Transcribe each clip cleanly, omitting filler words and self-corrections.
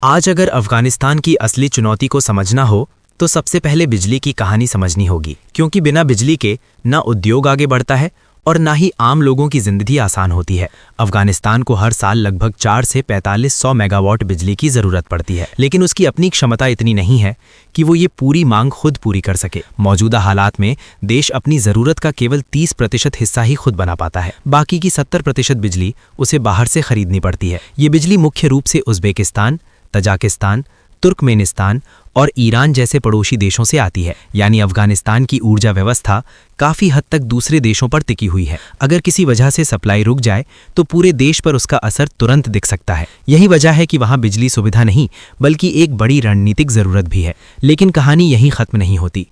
आज अगर अफगानिस्तान की असली चुनौती को समझना हो तो सबसे पहले बिजली की कहानी समझनी होगी, क्योंकि बिना बिजली के ना उद्योग आगे बढ़ता है और ना ही आम लोगों की जिंदगी आसान होती है। अफगानिस्तान को हर साल लगभग 4 से 4500 मेगावाट बिजली की जरूरत पड़ती है, लेकिन उसकी अपनी क्षमता इतनी नहीं है कि वो ये पूरी मांग खुद पूरी कर सके। मौजूदा हालात में देश अपनी जरूरत का केवल 30% हिस्सा ही खुद बना पाता है। बाकी की 70% बिजली उसे बाहर से खरीदनी पड़ती है। ये बिजली मुख्य रूप से उज़्बेकिस्तान, तजाकिस्तान, तुर्कमेनिस्तान और ईरान जैसे पड़ोसी देशों से आती है। यानी अफगानिस्तान की ऊर्जा व्यवस्था काफी हद तक दूसरे देशों पर टिकी हुई है। अगर किसी वजह से सप्लाई रुक जाए तो पूरे देश पर उसका असर तुरंत दिख सकता है। यही वजह है कि वहां बिजली सुविधा नहीं बल्कि एक बड़ी रणनीतिक जरूरत भी है। लेकिन कहानी यहीं खत्म नहीं होती,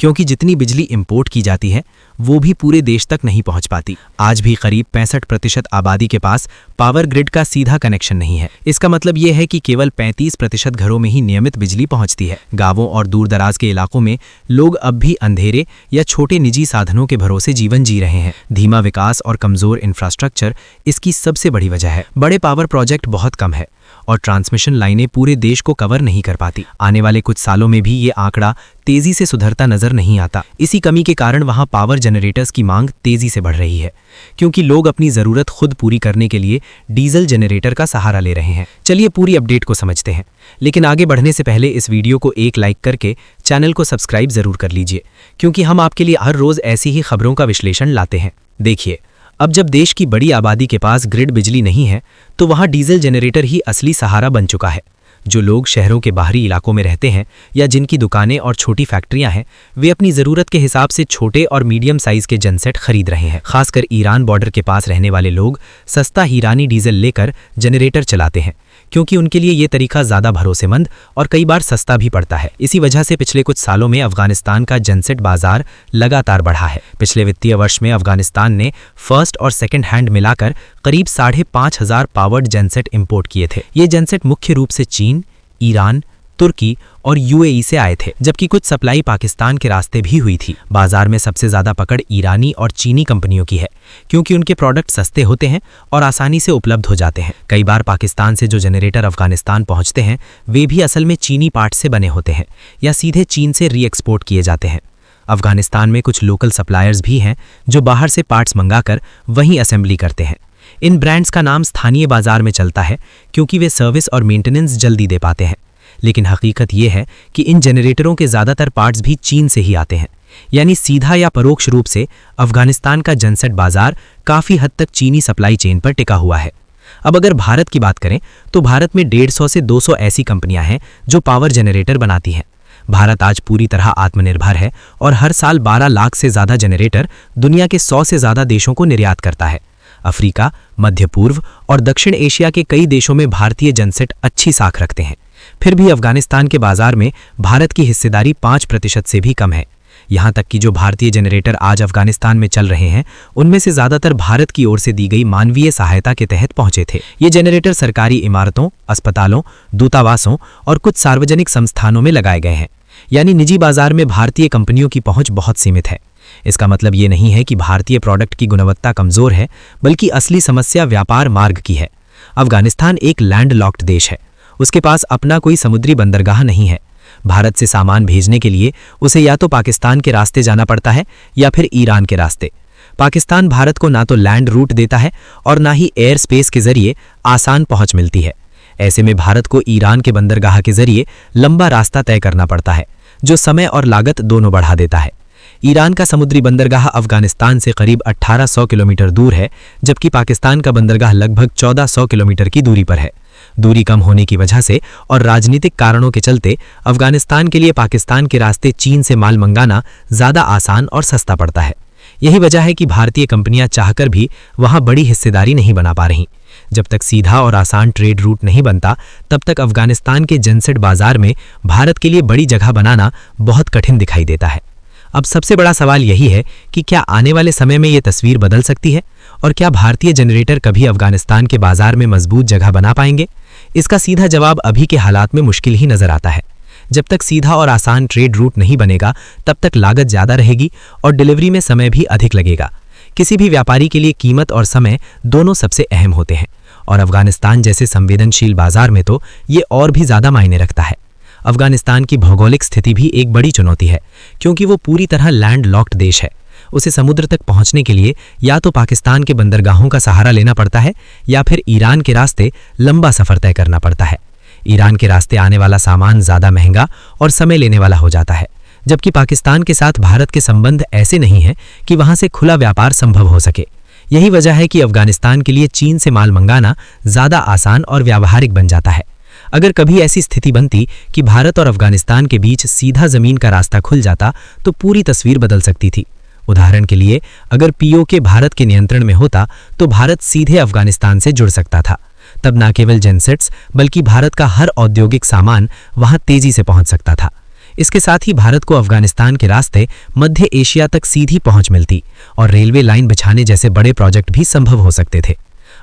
क्योंकि जितनी बिजली इंपोर्ट की जाती है वो भी पूरे देश तक नहीं पहुंच पाती। आज भी करीब 65% आबादी के पास पावर ग्रिड का सीधा कनेक्शन नहीं है। इसका मतलब ये है कि केवल 35% घरों में ही नियमित बिजली पहुंचती है। गांवों और दूर दराज के इलाकों में लोग अब भी अंधेरे या छोटे निजी साधनों के भरोसे जीवन जी रहे हैं। धीमा विकास और कमजोर इंफ्रास्ट्रक्चर इसकी सबसे बड़ी वजह है। बड़े पावर प्रोजेक्ट बहुत कम है और ट्रांसमिशन लाइनें पूरे देश को कवर नहीं कर पाती। आने वाले कुछ सालों में भी ये आंकड़ा तेजी से सुधरता नजर नहीं आता। इसी कमी के कारण वहां पावर जनरेटर्स की मांग तेजी से बढ़ रही है, क्योंकि लोग अपनी जरूरत खुद पूरी करने के लिए डीजल जनरेटर का सहारा ले रहे हैं। चलिए पूरी अपडेट को समझते हैं, लेकिन आगे बढ़ने से पहले इस वीडियो को एक लाइक करके चैनल को सब्सक्राइब जरूर कर लीजिए, क्योंकि हम आपके लिए हर रोज ऐसी ही खबरों का विश्लेषण लाते हैं। देखिए, अब जब देश की बड़ी आबादी के पास ग्रिड बिजली नहीं है तो वहां डीजल जनरेटर ही असली सहारा बन चुका है। जो लोग शहरों के बाहरी इलाकों में रहते हैं या जिनकी दुकानें और छोटी फैक्ट्रियां हैं, वे अपनी ज़रूरत के हिसाब से छोटे और मीडियम साइज़ के जनसेट खरीद रहे हैं। खासकर ईरान बॉर्डर के पास रहने वाले लोग सस्ता ईरानी डीजल लेकर जनरेटर चलाते हैं, क्योंकि उनके लिए ये तरीका ज़्यादा भरोसेमंद और कई बार सस्ता भी पड़ता है। इसी वजह से पिछले कुछ सालों में अफगानिस्तान का जनसेट बाजार लगातार बढ़ा है। पिछले वित्तीय वर्ष में अफगानिस्तान ने फर्स्ट और सेकंड हैंड मिलाकर करीब 5500 पावर्ड जनसेट इंपोर्ट किए थे। ये जनसेट मुख्य रूप से चीन, ईरान, तुर्की और यूएई से आए थे, जबकि कुछ सप्लाई पाकिस्तान के रास्ते भी हुई थी। बाजार में सबसे ज्यादा पकड़ ईरानी और चीनी कंपनियों की है, क्योंकि उनके प्रोडक्ट सस्ते होते हैं और आसानी से उपलब्ध हो जाते हैं। कई बार पाकिस्तान से जो जनरेटर अफगानिस्तान पहुंचते हैं वे भी असल में चीनी पार्ट से बने होते हैं या सीधे चीन से री एक्सपोर्ट किए जाते हैं। अफगानिस्तान में कुछ लोकल सप्लायर्स भी हैं जो बाहर से पार्ट्स मंगाकर वहीं असेंबली करते हैं। इन ब्रांड्स का नाम स्थानीय बाजार में चलता है, क्योंकि वे सर्विस और मेंटेनेंस जल्दी दे पाते हैं। लेकिन हकीकत यह है कि इन जनरेटरों के ज़्यादातर पार्ट्स भी चीन से ही आते हैं। यानी सीधा या परोक्ष रूप से अफगानिस्तान का जनसेट बाजार काफ़ी हद तक चीनी सप्लाई चेन पर टिका हुआ है। अब अगर भारत की बात करें तो भारत में 150 से 200 ऐसी कंपनियां हैं जो पावर जनरेटर बनाती हैं। भारत आज पूरी तरह आत्मनिर्भर है और हर साल 12 लाख से ज़्यादा जनरेटर दुनिया के 100 से ज़्यादा देशों को निर्यात करता है। अफ्रीका, मध्य पूर्व और दक्षिण एशिया के कई देशों में भारतीय जनसेट अच्छी साख रखते हैं। फिर भी अफगानिस्तान के बाजार में भारत की हिस्सेदारी 5% से भी कम है। यहाँ तक कि जो भारतीय जनरेटर आज अफगानिस्तान में चल रहे हैं उनमें से ज़्यादातर भारत की ओर से दी गई मानवीय सहायता के तहत पहुंचे थे। ये जनरेटर सरकारी इमारतों, अस्पतालों, दूतावासों और कुछ सार्वजनिक संस्थानों में लगाए गए हैं। यानी निजी बाजार में भारतीय कंपनियों की पहुंच बहुत सीमित है। इसका मतलब ये नहीं है कि भारतीय प्रोडक्ट की गुणवत्ता कमजोर है, बल्कि असली समस्या व्यापार मार्ग की है। अफगानिस्तान एक लैंड लॉक्ड देश है। उसके पास अपना कोई समुद्री बंदरगाह नहीं है। भारत से सामान भेजने के लिए उसे या तो पाकिस्तान के रास्ते जाना पड़ता है या फिर ईरान के रास्ते। पाकिस्तान भारत को ना तो लैंड रूट देता है और ना ही एयर स्पेस के जरिए आसान पहुंच मिलती है। ऐसे में भारत को ईरान के बंदरगाह के जरिए लंबा रास्ता तय करना पड़ता है, जो समय और लागत दोनों बढ़ा देता है। ईरान का समुद्री बंदरगाह अफगानिस्तान से करीब 1800 किलोमीटर दूर है, जबकि पाकिस्तान का बंदरगाह लगभग 1400 किलोमीटर की दूरी पर है। दूरी कम होने की वजह से और राजनीतिक कारणों के चलते अफगानिस्तान के लिए पाकिस्तान के रास्ते चीन से माल मंगाना ज़्यादा आसान और सस्ता पड़ता है। यही वजह है कि भारतीय कंपनियां चाहकर भी वहां बड़ी हिस्सेदारी नहीं बना पा रहीं। जब तक सीधा और आसान ट्रेड रूट नहीं बनता, तब तक अफगानिस्तान के जनसेट बाजार में भारत के लिए बड़ी जगह बनाना बहुत कठिन दिखाई देता है। अब सबसे बड़ा सवाल यही है कि क्या आने वाले समय में ये तस्वीर बदल सकती है और क्या भारतीय जनरेटर कभी अफगानिस्तान के बाजार में मजबूत जगह बना पाएंगे? इसका सीधा जवाब अभी के हालात में मुश्किल ही नजर आता है। जब तक सीधा और आसान ट्रेड रूट नहीं बनेगा, तब तक लागत ज़्यादा रहेगी और डिलीवरी में समय भी अधिक लगेगा। किसी भी व्यापारी के लिए कीमत और समय दोनों सबसे अहम होते हैं और अफगानिस्तान जैसे संवेदनशील बाजार में तो ये और भी ज़्यादा मायने रखता है। अफगानिस्तान की भौगोलिक स्थिति भी एक बड़ी चुनौती है, क्योंकि वो पूरी तरह लैंड लॉक्ड देश है। उसे समुद्र तक पहुंचने के लिए या तो पाकिस्तान के बंदरगाहों का सहारा लेना पड़ता है या फिर ईरान के रास्ते लंबा सफ़र तय करना पड़ता है। ईरान के रास्ते आने वाला सामान ज़्यादा महंगा और समय लेने वाला हो जाता है, जबकि पाकिस्तान के साथ भारत के संबंध ऐसे नहीं हैं कि वहां से खुला व्यापार संभव हो सके। यही वजह है कि अफगानिस्तान के लिए चीन से माल मंगाना ज़्यादा आसान और व्यावहारिक बन जाता है। अगर कभी ऐसी स्थिति बनती कि भारत और अफगानिस्तान के बीच सीधा ज़मीन का रास्ता खुल जाता तो पूरी तस्वीर बदल सकती थी। उदाहरण के लिए, अगर पीओके भारत के नियंत्रण में होता तो भारत सीधे अफगानिस्तान से जुड़ सकता था। तब न केवल जेनसेट्स बल्कि भारत का हर औद्योगिक सामान वहां तेजी से पहुंच सकता था। इसके साथ ही भारत को अफगानिस्तान के रास्ते मध्य एशिया तक सीधी पहुंच मिलती और रेलवे लाइन बिछाने जैसे बड़े प्रोजेक्ट भी संभव हो सकते थे।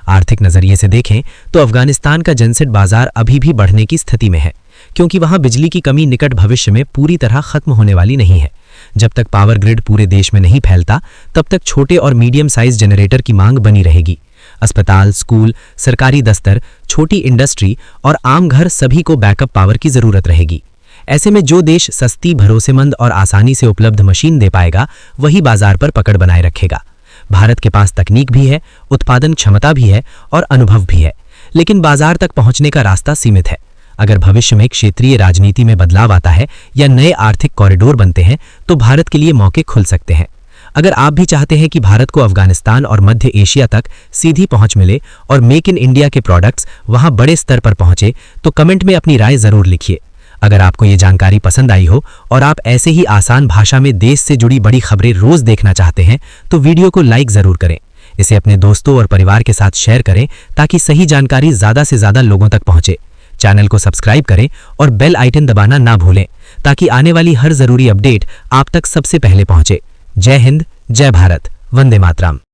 आर्थिक नजरिए से देखें तो अफगानिस्तान का जेनसेट बाजार अभी भी बढ़ने की स्थिति में है, क्योंकि वहां बिजली की कमी निकट भविष्य में पूरी तरह खत्म होने वाली नहीं है। जब तक पावर ग्रिड पूरे देश में नहीं फैलता, तब तक छोटे और मीडियम साइज जनरेटर की मांग बनी रहेगी। अस्पताल, स्कूल, सरकारी दफ्तर, छोटी इंडस्ट्री और आम घर सभी को बैकअप पावर की जरूरत रहेगी। ऐसे में जो देश सस्ती, भरोसेमंद और आसानी से उपलब्ध मशीन दे पाएगा, वही बाजार पर पकड़ बनाए रखेगा। भारत के पास तकनीक भी है, उत्पादन क्षमता भी है और अनुभव भी है, लेकिन बाजार तक पहुंचने का रास्ता सीमित है। अगर भविष्य में क्षेत्रीय राजनीति में बदलाव आता है या नए आर्थिक कॉरिडोर बनते हैं तो भारत के लिए मौके खुल सकते हैं। अगर आप भी चाहते हैं कि भारत को अफगानिस्तान और मध्य एशिया तक सीधी पहुंच मिले और मेक इन इंडिया के प्रोडक्ट्स वहां बड़े स्तर पर पहुंचे, तो कमेंट में अपनी राय जरूर लिखिए। अगर आपको ये जानकारी पसंद आई हो और आप ऐसे ही आसान भाषा में देश से जुड़ी बड़ी खबरें रोज देखना चाहते हैं तो वीडियो को लाइक जरूर करें। इसे अपने दोस्तों और परिवार के साथ शेयर करें ताकि सही जानकारी ज़्यादा से ज़्यादा लोगों तक पहुंचे। चैनल को सब्सक्राइब करें और बेल आइकन दबाना ना भूलें ताकि आने वाली हर जरूरी अपडेट आप तक सबसे पहले पहुंचे। जय हिंद, जय भारत, वंदे मातरम।